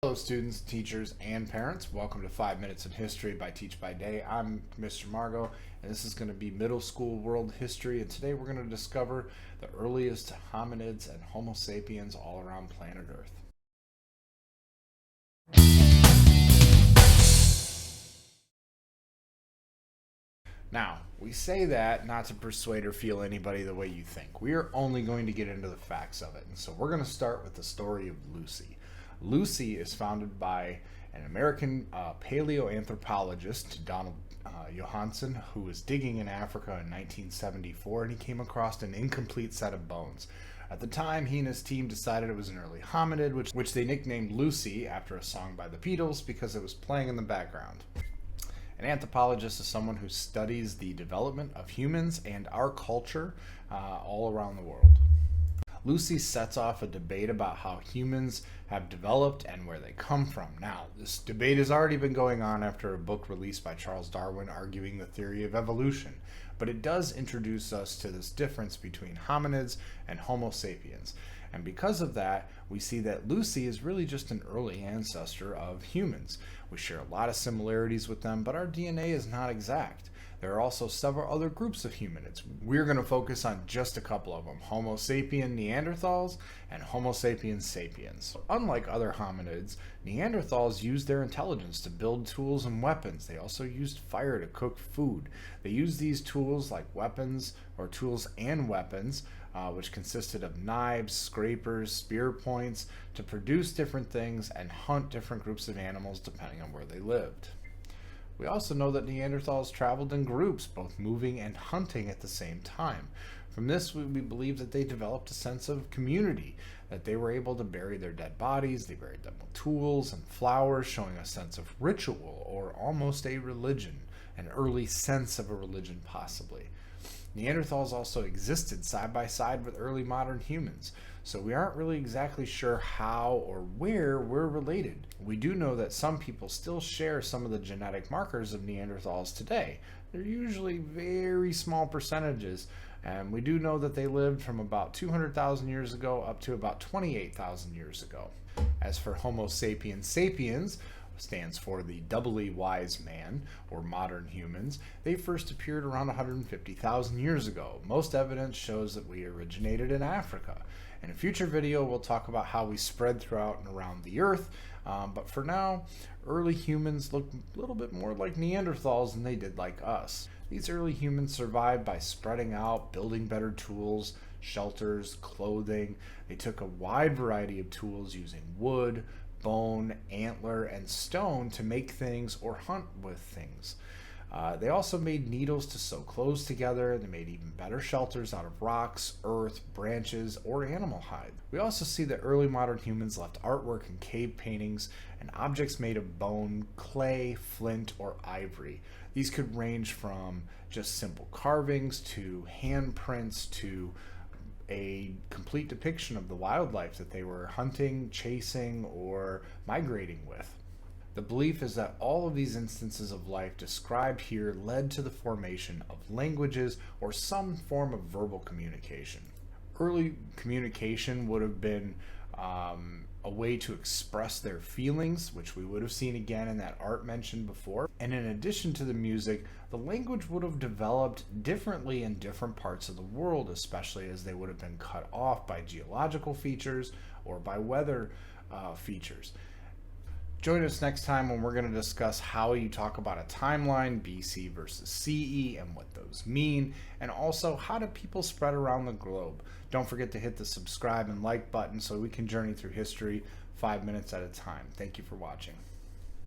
Hello students, teachers, and parents. Welcome to 5 Minutes in History by Teach by Day. I'm Mr. Margot, and this is going to be middle school world history, and today we're going to discover the earliest hominids and homo sapiens all around planet Earth. Now, we say that not to persuade or feel anybody the way you think. We are only going to get into the facts of it, and so we're going to start with the story of Lucy. Lucy is founded by an American paleoanthropologist, Donald Johansen, who was digging in Africa in 1974, and he came across an incomplete set of bones. At the time, he and his team decided it was an early hominid, which they nicknamed Lucy after a song by the Beatles because it was playing in the background. An anthropologist is someone who studies the development of humans and our culture all around the world. Lucy sets off a debate about how humans have developed and where they come from. Now, this debate has already been going on after a book released by Charles Darwin arguing the theory of evolution, but it does introduce us to this difference between hominids and homo sapiens. And because of that, we see that Lucy is really just an early ancestor of humans. We share a lot of similarities with them, but our DNA is not exact. There are also several other groups of hominids. We're going to focus on just a couple of them: Homo sapien Neanderthals and Homo sapiens sapiens. Unlike other hominids, Neanderthals used their intelligence to build tools and weapons. They also used fire to cook food. They used these tools like weapons, or tools and weapons, which consisted of knives, scrapers, spear points, to produce different things and hunt different groups of animals depending on where they lived. We also know that Neanderthals traveled in groups, both moving and hunting at the same time. From this, we believe that they developed a sense of community, that they were able to bury their dead bodies. They buried them with tools and flowers, showing a sense of ritual or almost a religion, an early sense of a religion possibly. Neanderthals also existed side by side with early modern humans, so we aren't really exactly sure how or where we're related. We do know that some people still share some of the genetic markers of Neanderthals today. They're usually very small percentages, and we do know that they lived from about 200,000 years ago up to about 28,000 years ago. As for Homo sapiens sapiens, stands for the doubly wise man, or modern humans, they first appeared around 150,000 years ago. Most evidence shows that we originated in Africa. In a future video, we'll talk about how we spread throughout and around the earth, but for now, early humans look a little bit more like Neanderthals than they did like us. These early humans survived by spreading out, building better tools, shelters, clothing. They took a wide variety of tools using wood, bone, antler, and stone to make things or hunt with things. They also made needles to sew clothes together. They made even better shelters out of rocks, earth, branches, or animal hide. We also see that early modern humans left artwork and cave paintings and objects made of bone, clay, flint, or ivory. These could range from just simple carvings to handprints to a complete depiction of the wildlife that they were hunting, chasing, or migrating with. The belief is that all of these instances of life described here led to the formation of languages or some form of verbal communication. Early communication would have been a way to express their feelings, which we would have seen again in that art mentioned before. And in addition to the music, the language would have developed differently in different parts of the world, especially as they would have been cut off by geological features or by weather features. Join us next time when we're going to discuss how you talk about a timeline, BC versus CE, and what those mean, and also how do people spread around the globe. Don't forget to hit the subscribe and like button so we can journey through history 5 minutes at a time. Thank you for watching.